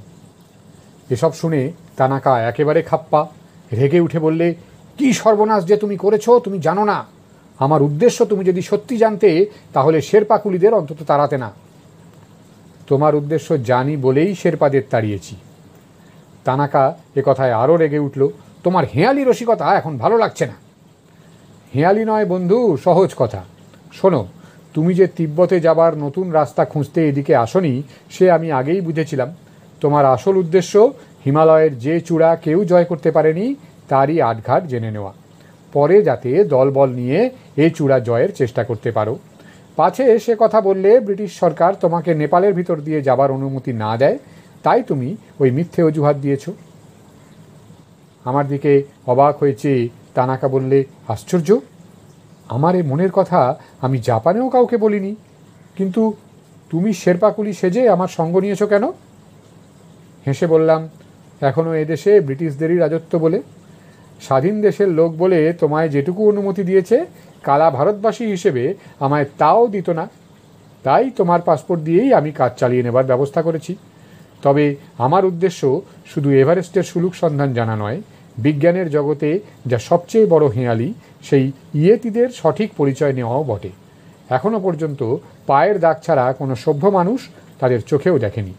এসব শুনে তানাকা একেবারে খাপ্পা। রেগে উঠে বললে, কি সর্বনাশ যে তুমি করেছ তুমি জানো না। আমার উদ্দেশ্য তুমি যদি সত্যি জানতে তাহলে শেরপা কুলিদের অন্তত তাড়াতে না। তোমার উদ্দেশ্য জানি বলেই শেরপাদের তাড়িয়েছি। তানাকা এ কথায় আরও রেগে উঠল, তোমার হেঁয়ালি রসিকতা এখন ভালো লাগছে না। হেঁয়ালি নয় বন্ধু, সহজ কথা। শোনো, তুমি যে তিব্বতে যাবার নতুন রাস্তা খুঁজতে এদিকে আসনি সে আমি আগেই বুঝেছিলাম। তোমার আসল উদ্দেশ্য হিমালয়ের যে চূড়া কেউ জয় করতে পারেনি তারই আটঘাট জেনে নেওয়া, পরে যাতে দলবল নিয়ে এই চূড়া জয়ের চেষ্টা করতে পারো। পাছে সে কথা বললে ব্রিটিশ সরকার তোমাকে নেপালের ভিতর দিয়ে যাবার অনুমতি না দেয়, তাই তুমি ওই মিথ্যে অজুহাত দিয়েছ। আমার দিকে অবাক হয়েছে তানাকা বললে, আশ্চর্য, আমার এই মনের কথা আমি জাপানেও কাউকে বলিনি, কিন্তু তুমি শেরপা কুলি সেজে আমার সঙ্গ নিয়েছো কেন? হেসে বললাম, এখনও এদেশে ব্রিটিশদেরই রাজত্ব বলে, স্বাধীন দেশের লোক বলে তোমায় যেটুকু অনুমতি দিয়েছে কালা ভারতবাসী হিসেবে আমায় তাও দিত না। তাই তোমার পাসপোর্ট দিয়েই আমি কাজ চালিয়ে নেবার ব্যবস্থা করেছি। তবে আমার উদ্দেশ্য শুধু এভারেস্টের সুলুক সন্ধান জানা নয়, বিজ্ঞানের জগতে যা সবচেয়ে বড় হেঁয়ালি সেই ইয়েতিদের সঠিক পরিচয় নেওয়াও বটে। এখনও পর্যন্ত পায়ের দাগ ছাড়া কোনো সভ্য মানুষ তাদের চোখেও দেখেনি।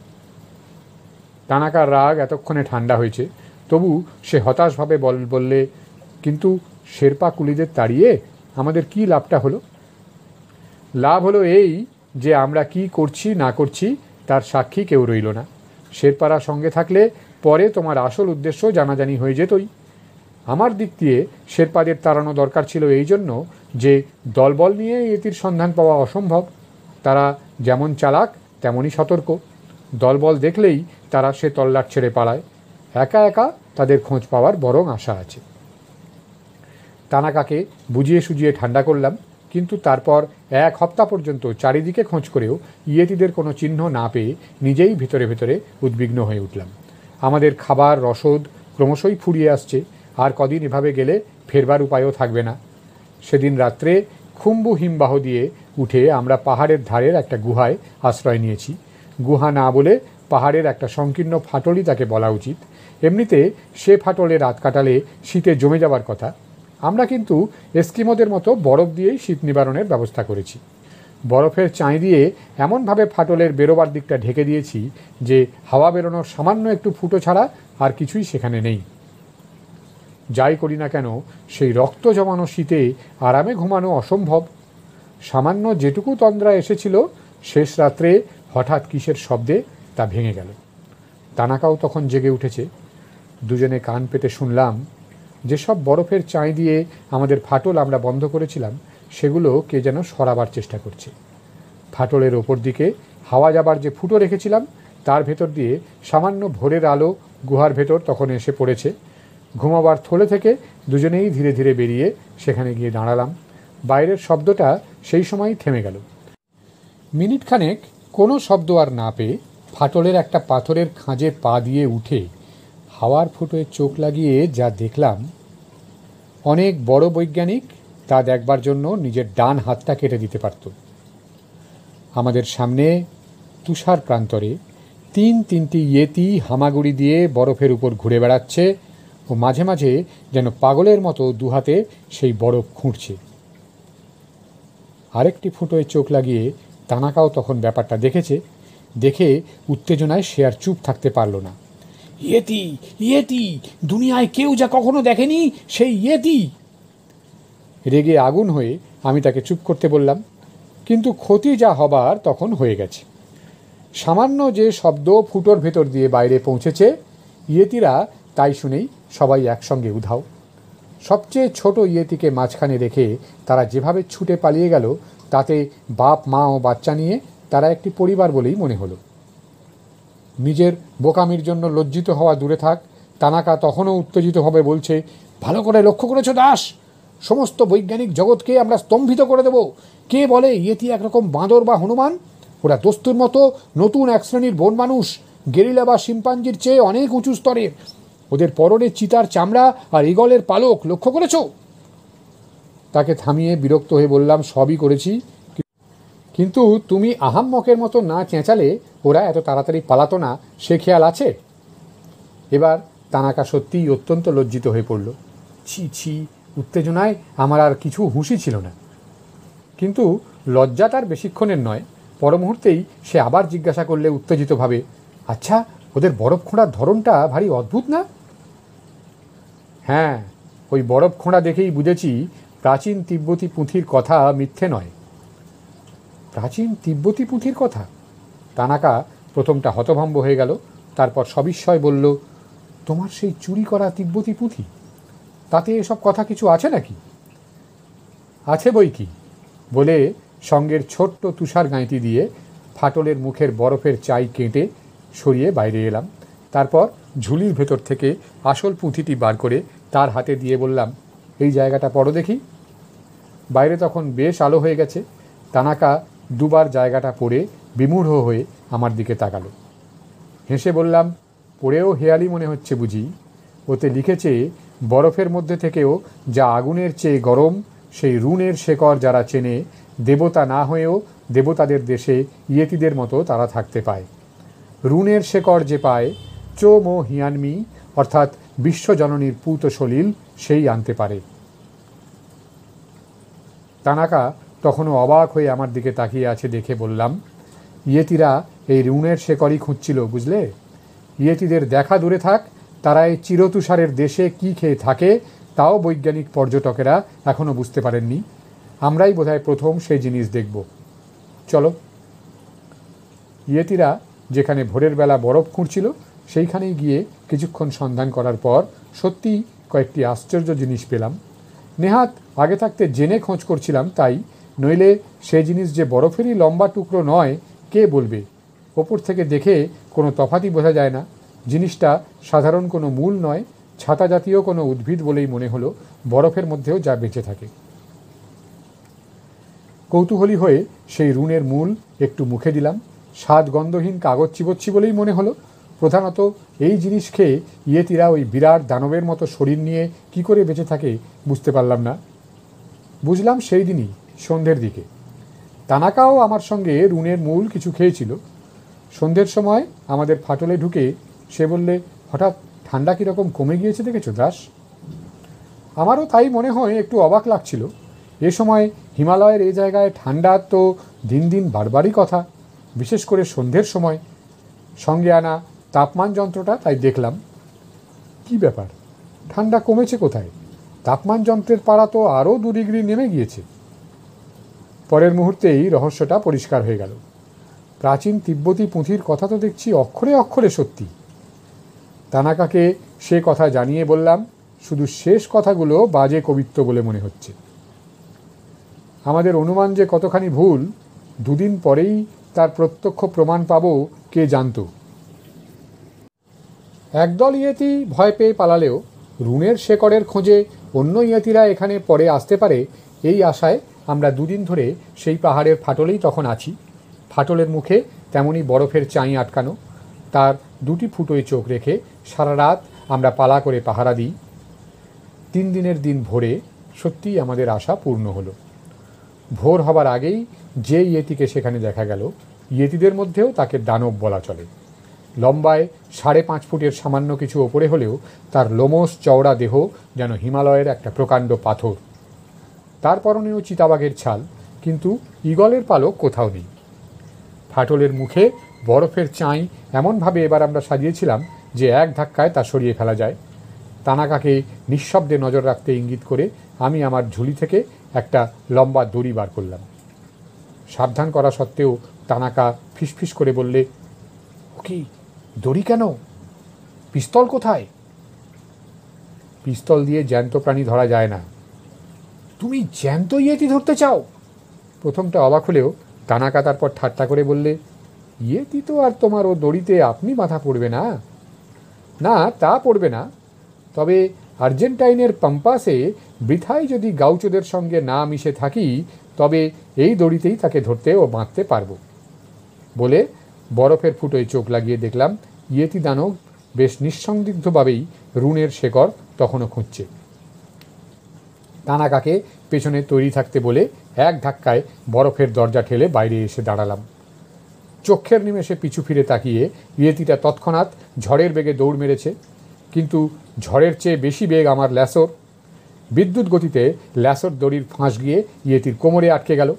তানাকার রাগ এতক্ষণে ঠান্ডা হয়েছে, তবু সে হতাশভাবে বললে, কিন্তু শেরপা কুলিদের তাড়িয়ে আমাদের কি লাভটা হলো? লাভ হলো এই যে আমরা কি করছি না করছি তার সাক্ষী কেউ রইল না। শেরপারা সঙ্গে থাকলে পরে তোমার আসল উদ্দেশ্য জানাজানি হয়ে যেতই। আমার দিক দিয়ে শেরপাদের তাড়ানো দরকার ছিল এই জন্য যে দলবল নিয়ে ইয়েতির সন্ধান পাওয়া অসম্ভব। তারা যেমন চালাক তেমনই সতর্ক। দলবল দেখলেই তারা সে তল্লাট ছেড়ে পালায়। একা একা তাদের খোঁজ পাওয়ার বরং আশা আছে। তানাকাকে বুঝিয়ে সুজিয়ে ঠান্ডা করলাম, কিন্তু তারপর এক সপ্তাহ পর্যন্ত চারিদিকে খোঁজ করেও ইয়েতিদের কোনো চিহ্ন না পেয়ে নিজেই ভিতরে ভিতরে উদ্বিগ্ন হয়ে উঠলাম। আমাদের খাবার রসদ ক্রমশই ফুরিয়ে আসছে, আর কদিন এভাবে গেলে ফেরবার উপায়ও থাকবে না। সেদিন রাত্রে খুম্বু হিমবাহ দিয়ে উঠে আমরা পাহাড়ের ধারের একটা গুহায় আশ্রয় নিয়েছি। গুহা না বলে পাহাড়ের একটা সংকীর্ণ ফাটলই তাকে বলা উচিত। এমনিতে সে ফাটলে রাত কাটালে শীতে জমে যাবার কথা। আমরা কিন্তু এস্কিমোদের মতো বরফ দিয়েই শীত নিবারণের ব্যবস্থা করেছি। বরফের চাঁই দিয়ে এমনভাবে ফাটলের বেরোবার দিকটা ঢেকে দিয়েছি যে হাওয়া বেরোনোর সামান্য একটু ফুটো ছাড়া আর কিছুই সেখানে নেই। যাই করি না কেন, সেই রক্ত জমানো শীতে আরামে ঘুমানো অসম্ভব। সামান্য যেটুকু তন্দ্রা এসেছিল, শেষ রাত্রে হঠাৎ কিসের শব্দে তা ভেঙে গেল। তানাকাও তখন জেগে উঠেছে। দুজনে কান পেতে শুনলাম যেসব বরফের চাঁই দিয়ে আমাদের ফাটল আমরা বন্ধ করেছিলাম, সেগুলো কে যেন সরাবার চেষ্টা করছে। ফাটলের ওপর দিকে হাওয়া যাবার যে ফুটো রেখেছিলাম, তার ভেতর দিয়ে সামান্য ভোরের আলো গুহার ভেতর তখন এসে পড়েছে। ঘুমাবার থলে থেকে দুজনেই ধীরে ধীরে বেরিয়ে সেখানে গিয়ে দাঁড়ালাম। বাইরের শব্দটা সেই সময়ই থেমে গেল। মিনিটখানেক কোনো শব্দ আর না পেয়ে ফাটলের একটা পাথরের খাঁজে পা দিয়ে উঠে হাওয়ার ফুটোয় চোখ লাগিয়ে যা দেখলাম, অনেক বড় বৈজ্ঞানিক তা দেখবার জন্য নিজের ডান হাতটা কেটে দিতে পারত। আমাদের সামনে তুষার প্রান্তরে তিনটি ইয়েতি হামাগুড়ি দিয়ে বরফের উপর ঘুরে বেড়াচ্ছে ও মাঝে মাঝে যেন পাগলের মতো দুহাতে সেই বরফ খুঁড়ছে। আরেকটি ফুটোয় চোখ লাগিয়ে তানাকাও তখন ব্যাপারটা দেখেছে। দেখে উত্তেজনায় সে আর চুপ থাকতে পারল না। ইয়েতি, ইয়েতি, দুনিয়ায় কেউ যা কখনো দেখেনি সেই ইয়েতি। রেগে আগুন হয়ে আমি তাকে চুপ করতে বললাম, কিন্তু ক্ষতি যা হবার তখন হয়ে গেছে। সামান্য যে শব্দ ফুটোর ভেতর দিয়ে বাইরে পৌঁছেছে, ইয়েতিরা তাই শুনেই সবাই একসঙ্গে উধাও। সবচেয়ে ছোট ইয়েতিকে মাঝখানে রেখে তারা যেভাবে ছুটে পালিয়ে গেল, তাতে বাপ মা ও বাচ্চা নিয়ে তারা একটি পরিবার বলেই মনে হলো। নিজের বোকামির জন্য লজ্জিত হওয়া দূরে থাক, তানাকা তখনও উত্তেজিতভাবে বলছে, ভালো করে লক্ষ্য করেছ দাস, সমস্ত বৈজ্ঞানিক জগৎকে আমরা স্তম্ভিত করে দেব। কে বলে ইয়েতি একরকম বাঁদর বা হনুমান? ওরা দস্তুর মতো নতুন এক শ্রেণীর বন মানুষ, গেরিলা বা শিম্পাঞ্জির চেয়ে অনেক উঁচু স্তরের। ওদের পরনে চিতার চামড়া আর ঈগলের পালক, লক্ষ্য করেছ? তাকে থামিয়ে বিরক্ত হয়ে বললাম, সবই করেছি, কিন্তু তুমি আহাম্মকের মতো না চেঁচালে ওরা এত তাড়াতাড়ি পালাতো না, সে খেয়াল আছে? এবার তানাকা সত্যিই অত্যন্ত লজ্জিত হয়ে পড়ল। ছি ছি, উত্তেজনায় আমার আর কিছু হুঁশই ছিল না। কিন্তু লজ্জা তার বেশিক্ষণের নয়। পর মুহূর্তেই সে আবার জিজ্ঞাসা করলে উত্তেজিতভাবে, আচ্ছা, ওদের বরফ খোঁড়ার ধরনটা ভারী অদ্ভুত না? হ্যাঁ, ওই বরফ খোঁড়া দেখেই বুঝেছি প্রাচীন তিব্বতী পুঁথির কথা মিথ্যে নয়। প্রাচীন তিব্বতী পুঁথির কথা? তানাকা প্রথমটা হতভম্ব হয়ে গেল, তারপর সবিস্ময় বলল, তোমার সেই চুরি করা তিব্বতী পুঁথি, তাতে এসব কথা কিছু আছে নাকি? আছে বই কি, বলে সঙ্গের ছোট্ট তুষার গাঁইতি দিয়ে ফাটলের মুখের বরফের চাই কেটে সরিয়ে বাইরে এলাম। তারপর ঝুলির ভেতর থেকে আসল পুঁথিটি বার করে তার হাতে দিয়ে বললাম, এই জায়গাটা পড়ো দেখি। বাইরে তখন বেশ আলো হয়ে গেছে। তানাকা দুবার জায়গাটা পড়ে বিমূঢ় হয়ে আমার দিকে তাকালো। হেসে বললাম, পড়েও হেয়ালি মনে হচ্ছে বুঝি? ওতে লিখেছে, বরফের মধ্যে থেকেও যা আগুনের চেয়ে গরম, সেই রুনের শেকড় যারা চেনে, দেবতা না হয়েও দেবতাদের দেশে ইয়েতিদের মতো তারা থাকতে পায়। রুনের শেকড় যে পায়, চো মো হিয়ানমি, অর্থাৎ বিশ্বজননীর পুত সলিল, সেই আনতে পারে। তানাকা তখনও অবাক হয়ে আমার দিকে তাকিয়ে আছে দেখে বললাম, ইয়েতিরা এই রুনের শেকড়ই খুঁজছিল, বুঝলে? ইয়েতিদের দেখা দূরে থাক, তারা এই চিরতুষারের দেশে কি খেয়ে থাকে তাও বৈজ্ঞানিক পর্যটকেরা এখনও বুঝতে পারেননি। আমরাই বোধহয় প্রথম সেই জিনিস দেখব। চলো। ইয়েতিরা যেখানে ভোরের বেলা বরফ খুঁড়ছিল, সেইখানেই গিয়ে কিছুক্ষণ সন্ধান করার পর সত্যিই কয়েকটি আশ্চর্য জিনিস পেলাম। নেহাত আগে থাকতে জেনে খোঁজ করছিলাম তাই, নইলে সে জিনিস যে বরফেরই লম্বা টুকরো নয় কে বলবে? ওপর থেকে দেখে কোনো তফাতই বোঝা যায় না। জিনিসটা সাধারণ কোনো মূল নয়, ছাতা জাতীয় কোনো উদ্ভিদ বলেই মনে হলো, বরফের মধ্যেও যা বেঁচে থাকে। কৌতূহলী হয়ে সেই রুনের মূল একটু মুখে দিলাম। স্বাদ গন্ধহীন কাগজ চিবোচ্ছি বলেই মনে হলো। প্রধানত এই জিনিস খেয়ে ইয়েতিরা ওই বিরাট দানবের মতো শরীর নিয়ে কি করে বেঁচে থাকে বুঝতে পারলাম না। বুঝলাম সেই দিনই সন্ধ্যের দিকে। তানাকাও আমার সঙ্গে রুনের মূল কিছু খেয়েছিল। সন্ধ্যের সময় আমাদের ফাটলে ঢুকে সে বললে, হঠাৎ ঠান্ডা কীরকম কমে গিয়েছে দেখেছো দাস? আমারও তাই মনে হয়, একটু অবাক লাগছিল। এ সময় হিমালয়ের এই জায়গায় ঠান্ডা তো দিন দিন বাড়বারই কথা, বিশেষ করে সন্ধ্যের সময়। সঙ্গে আনা তাপমান যন্ত্রটা তাই দেখলাম। কি ব্যাপার, ঠান্ডা কমেছে কোথায়? তাপমান যন্ত্রের পারা তো আরও 2 ডিগ্রি নেমে গিয়েছে। পরের মুহূর্তেই রহস্যটা পরিষ্কার হয়ে গেল। প্রাচীন তিব্বতী পুঁথির কথা তো দেখছি অক্ষরে অক্ষরে সত্যি। তানাকাকে সে কথা জানিয়ে বললাম, শুধু শেষ কথাগুলো বাজে কবিত্ব বলে মনে হচ্ছে। আমাদের অনুমান যে কতখানি ভুল, 2 দিন পরেই তার প্রত্যক্ষ প্রমাণ পাবো কে জানত। একদল ইয়েতি ভয় পেয়ে পালালেও রুনের শেকড়ের খোঁজে অন্য ইয়েতিরা এখানে পরে আসতে পারে এই আশায় আমরা 2 দিন ধরে সেই পাহাড়ের ফাটলেই তখন আছি। ফাটলের মুখে তেমনই বরফের চাঁই আটকানো, তার 2টি ফুটোয় চোখ রেখে সারা রাত আমরা পালা করে পাহারা দিই। 3 দিনের দিন ভোরে সত্যিই আমাদের আশা পূর্ণ হলো। ভোর হবার আগেই যে ইয়েতিকে সেখানে দেখা গেল, ইয়েতিদের মধ্যেও তাকে দানব বলা চলে। লম্বায় 5.5 ফুটের সামান্য কিছু ওপরে হলেও তার লোমস চওড়া দেহ যেন হিমালয়ের একটা প্রকাণ্ড পাথর। তার পরনেও চিতাবাঘের ছাল, কিন্তু ঈগলের পালক কোথাও নেই। ফাটলের মুখে বরফের চাঁই এমনভাবে এবার আমরা সাজিয়েছিলাম যে এক ধাক্কায় তা সরিয়ে ফেলা যায়। তানাকাকে নিঃশব্দে নজর রাখতে ইঙ্গিত করে আমি আমার ঝুলি থেকে একটা লম্বা দড়ি বার করলাম। সাবধান করা সত্ত্বেও তানাকা ফিসফিস করে বললে, ও কি দড়ি কেন? পিস্তল কোথায়? পিস্তল দিয়ে জ্যান্ত প্রাণী ধরা যায় না। তুমি জ্যান্ত ইয়েতি ধরতে চাও? প্রথমটা অবাক হলেও তানাকা তারপর ঠাট্টা করে বললে, ইয়েতি তো আর তোমার ও দড়িতে আপনি বাঁধা পড়বে না। না, তা পড়বে না, তবে আর্জেন্টাইনের পাম্পাসে বৃথায় যদি গাউচোদের সঙ্গে না মিশে থাকি তবে এই দড়িতেই তাকে ধরতে ও বাঁধতে পারব। বলে বরফের ফুটোয় চোখ লাগিয়ে দেখলাম ইয়েতি দানব বেশ নিঃসন্দিগ্ধভাবেই রুনের শেকড় তখনও খুঁজছে। তানাকাকে পেছনে তৈরি থাকতে বলে এক ধাক্কায় বরফের দরজা ঠেলে বাইরে এসে দাঁড়ালাম। চক্ষের নিমেষে পিছু ফিরে তাকিয়ে ইয়েতিটা তৎক্ষণাৎ ঝড়ের বেগে দৌড় মেরেছে, কিন্তু ঝড়ের চেয়ে বেশি বেগ আমার ল্যাসোর। বিদ্যুৎ গতিতে ল্যাসোর দড়ির ফাঁস গিয়ে ইয়েতির কোমরে আটকে গেল।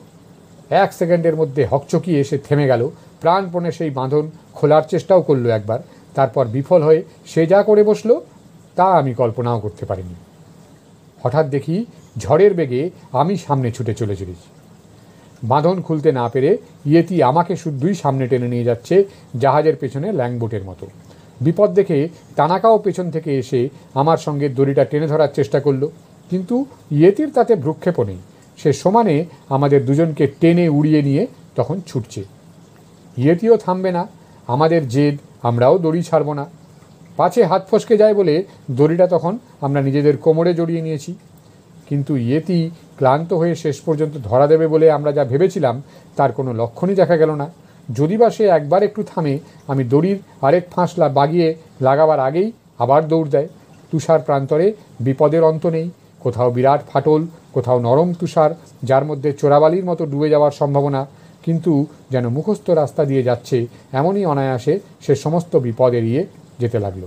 1 সেকেন্ডের মধ্যে হকচকিয়ে এসে থেমে গেল। প্রাণপণে সেই বাঁধন খোলার চেষ্টাও করলো একবার, তারপর বিফল হয়ে সে যা করে বসলো তা আমি কল্পনাও করতে পারিনি। হঠাৎ দেখি ঝড়ের বেগে আমি সামনে ছুটে চলেছি। বাঁধন খুলতে না পেরে ইয়েতি আমাকে শুদ্ধই সামনে টেনে নিয়ে যাচ্ছে, জাহাজের পেছনে ল্যাংবোটের মতো। বিপদ দেখে তানাকাও পেছন থেকে এসে আমার সঙ্গে দড়িটা টেনে ধরার চেষ্টা করলো, কিন্তু ইয়েতির তাতে ভ্রুক্ষেপও নেই। সে সমানে আমাদের দুজনকে টেনে উড়িয়ে নিয়ে তখন ছুটছে। ইয়েতিও থামবে না, আমাদের জেদ আমরাও দড়ি ছাড়ব না। পাছে হাত ফসকে যায় বলে দড়িটা তখন আমরা নিজেদের কোমরে জড়িয়ে নিয়েছি। কিন্তু ইয়েতি ক্লান্ত হয়ে শেষ পর্যন্ত ধরা দেবে বলে আমরা যা ভেবেছিলাম তার কোনো লক্ষণই দেখা গেল না। যদি বা সে একবার একটু থামে, আমি দড়ির আরেক ফাঁসলা বাগিয়ে লাগাবার আগেই আবার দৌড় দেয়। তুষার প্রান্তরে বিপদের অন্ত নেই, কোথাও বিরাট ফাটল, কোথাও নরম তুষার যার মধ্যে চোরাবালির মতো ডুবে যাওয়ার সম্ভাবনা, কিন্তু যেন মুখস্থ রাস্তা দিয়ে যাচ্ছে এমনই অনায়াসে সে সমস্ত বিপদ এড়িয়ে যেতে লাগলো।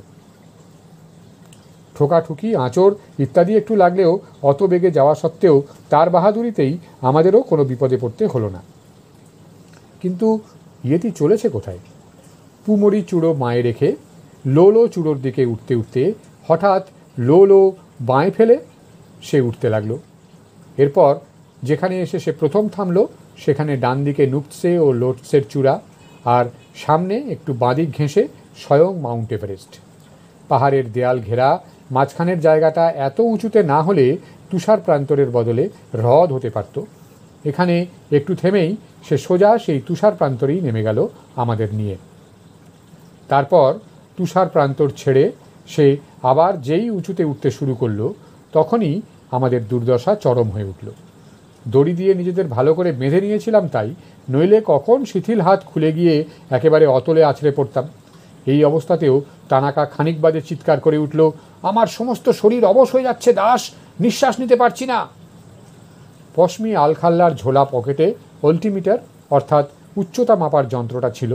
ঠোকাঠুকি, আঁচড় ইত্যাদি একটু লাগলেও অত বেগে যাওয়া সত্ত্বেও তার বাহাদুরিতেই আমাদেরও কোনো বিপদে পড়তে হলো না। কিন্তু ইয়েতি চলেছে কোথায়? পুমরি চূড়ো মায়ে রেখে লোলো চূড়োর দিকে উঠতে উঠতে হঠাৎ লোলো বাঁয়ে ফেলে সে উঠতে লাগলো। এরপর যেখানে এসে সে প্রথম থামলো সেখানে ডান দিকে নুকসে ও লোটসের চূড়া, আর সামনে একটু বাঁদিক ঘেঁষে স্বয়ং মাউন্ট এভারেস্ট। পাহাড়ের দেয়াল ঘেরা মাঝখানের জায়গাটা এত উঁচুতে না হলে তুষার প্রান্তরের বদলে হ্রদ হতে পারত। এখানে একটু থেমেই সে সোজা সেই তুষার প্রান্তরেই নেমে গেল আমাদের নিয়ে। তারপর তুষার প্রান্তর ছেড়ে সে আবার যেই উঁচুতে উঠতে শুরু করলো তখনই আমাদের দুর্দশা চরম হয়ে উঠল। দড়ি দিয়ে নিজেদের ভালো করে বেঁধে নিয়েছিলাম তাই, নইলে কখন শিথিল হাত খুলে গিয়ে একেবারে অতলে আছড়ে পড়তাম। এই অবস্থাতেও তানাকা খানিক বাদে চিৎকার করে উঠল, আমার সমস্ত শরীর অবশ হয়ে যাচ্ছে দাস, নিঃশ্বাস নিতে পারছি না। পশমি আলখাল্লার ঝোলা পকেটে অল্টিমিটার অর্থাৎ উচ্চতা মাপার যন্ত্রটা ছিল।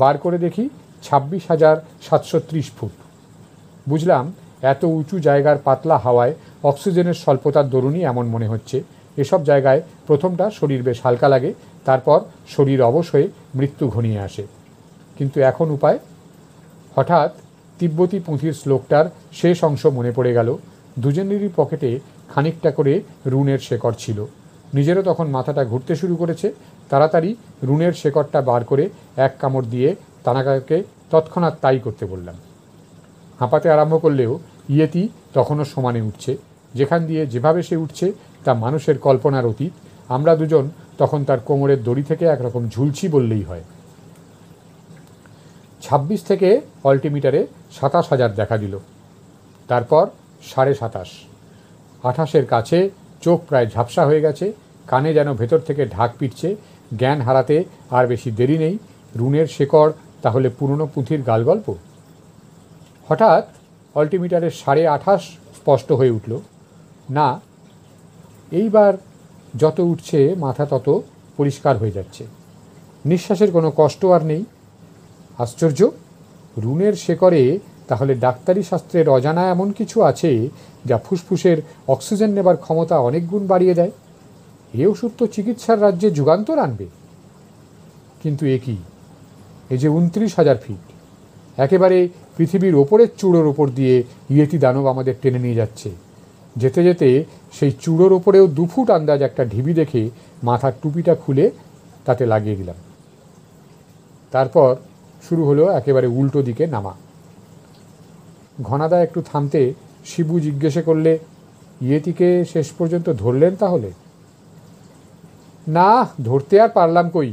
বার করে দেখি 26,730 ফুট। বুঝলাম এত উঁচু জায়গার পাতলা হাওয়ায় অক্সিজেনের স্বল্পতার দরুনই এমন মনে হচ্ছে। এসব জায়গায় প্রথমটা শরীর বেশ হালকা লাগে, তারপর শরীর অবশ হয়ে মৃত্যু ঘনিয়ে আসে। কিন্তু এখন উপায়? হঠাৎ তিব্বতী পুঁথির শ্লোকটার শেষ অংশ মনে পড়ে গেল। দুজনেরই পকেটে খানিকটা করে রুনের শেকড় ছিল। নিজেরও তখন মাথাটা ঘুরতে শুরু করেছে। তাড়াতাড়ি রুনের শেকড়টা বার করে এক কামড় দিয়ে তানাকাকে তৎক্ষণাৎ তাই করতে বললাম। হাঁপাতে আরম্ভ করলেও ইয়েতি তখনও সমানে উঠছে। যেখান দিয়ে যেভাবে সে উঠছে তা মানুষের কল্পনার অতীত। আমরা দুজন তখন তার কোমরের দড়ি থেকে একরকম ঝুলছি বললেই হয়। 26 থেকে অল্টিমিটারে 27,000 দেখা দিল, তারপর 27.5, 28-এর কাছে চোখ প্রায় ঝাপসা হয়ে গেছে, কানে যেন ভেতর থেকে ঢাক পিটছে। জ্ঞান হারাতে আর বেশি দেরি নেই। রুনের শেকড় তাহলে পুরনো পুঁথির গালগল্প? হঠাৎ অল্টিমিটারে 28.5 স্পষ্ট হয়ে উঠল। না, এইবার যত উঠছে মাথা তত পরিষ্কার হয়ে যাচ্ছে। নিঃশ্বাসের কোনো কষ্ট আর নেই। আশ্চর্য, রুনের শেকড়ে তাহলে ডাক্তারি শাস্ত্রের অজানা এমন কিছু আছে যা ফুসফুসের অক্সিজেন নেবার ক্ষমতা অনেক গুণ বাড়িয়ে দেয়। এ ওষুধ তো চিকিৎসার রাজ্যে যুগান্তর আনবে। কিন্তু এ কি? এই যে 29,000 ফিট, একেবারে পৃথিবীর ওপরের চূড়োর ওপর দিয়ে ইয়েতি দানব আমাদের টেনে নিয়ে যাচ্ছে। যেতে যেতে সেই চূড়োর ওপরেও 2 ফুট আন্দাজ একটা ঢিবি দেখে মাথার টুপিটা খুলে তাতে লাগিয়ে দিলাম। তারপর শুরু হলো একেবারে উল্টো দিকে নামা। ঘনাদা একটু থামতে শিবু জিজ্ঞেস করলে, ইয়েতিকে শেষ পর্যন্ত ধরলেন তাহলে? না, ধরতে আর পারলাম কই।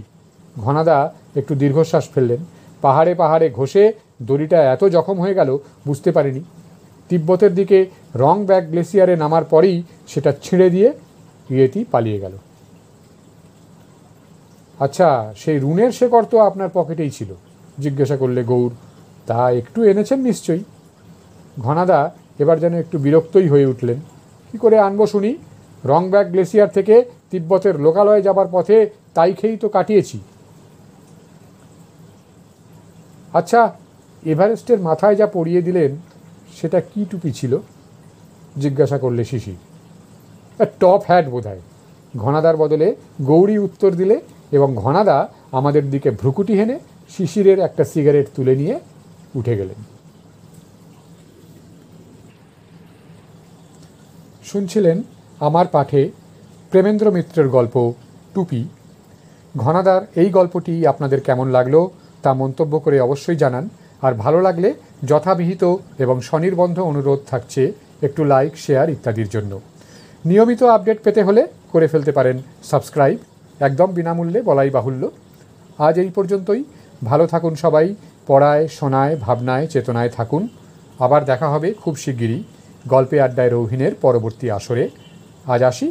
ঘনাদা একটু দীর্ঘশ্বাস ফেললেন। পাহাড়ে পাহাড়ে ঘষে দড়িটা এত জখম হয়ে গেল বুঝতে পারিনি। তিব্বতের দিকে রং ব্যাক গ্লেসিয়ারে নামার পরেই সেটা ছিঁড়ে দিয়ে ইয়েতি পালিয়ে গেল। আচ্ছা, সেই রুনের শেকড় তো আপনার পকেটেই ছিল, জিজ্ঞাসা করলে গৌর। তা একটু এনেছেন নিশ্চয়ই। ঘনাদা এবার যেন একটু বিরক্তই হয়ে উঠলেন। কি করে আনবো শুনি? রং ব্যাক গ্লেসিয়ার থেকে তিব্বতের লোকালয়ে যাবার পথে তাই খেয়েই তো কাটিয়েছি। আচ্ছা, এভারেস্টের মাথায় যা পরিয়ে দিলেন সেটা কি টুপি ছিল? জিজ্ঞাসা করলে শিশির। টপ হ্যাট বোধহয়। ঘনাদার বদলে গৌরী উত্তর দিলে এবং ঘনাদা আমাদের দিকে ভ্রুকুটি হেনে শিশিরের একটা সিগারেট তুলে নিয়ে উঠে গেলেন। শুনছিলেন আমার পাঠে প্রেমেন্দ্র মিত্রের গল্প টুপি। ঘনাদার এই গল্পটি আপনাদের কেমন লাগলো তা মন্তব্য করে অবশ্যই জানান। আর ভালো লাগলে যথাবিহিত এবং স্বনির্বন্ধ অনুরোধ থাকছে একটু লাইক, শেয়ার ইত্যাদির জন্য। নিয়মিত আপডেট পেতে হলে করে ফেলতে পারেন সাবস্ক্রাইব, একদম বিনামূল্যে বলাই বাহুল্য। আজ এই পর্যন্তই। ভালো থাকুন সবাই। পড়ায়, শোনায়, ভাবনায়, চেতনায় থাকুন। আবার দেখা হবে খুব শিগগিরই গল্পে আড্ডায় রৌহিনের পরবর্তী আসরে। আজ আসি।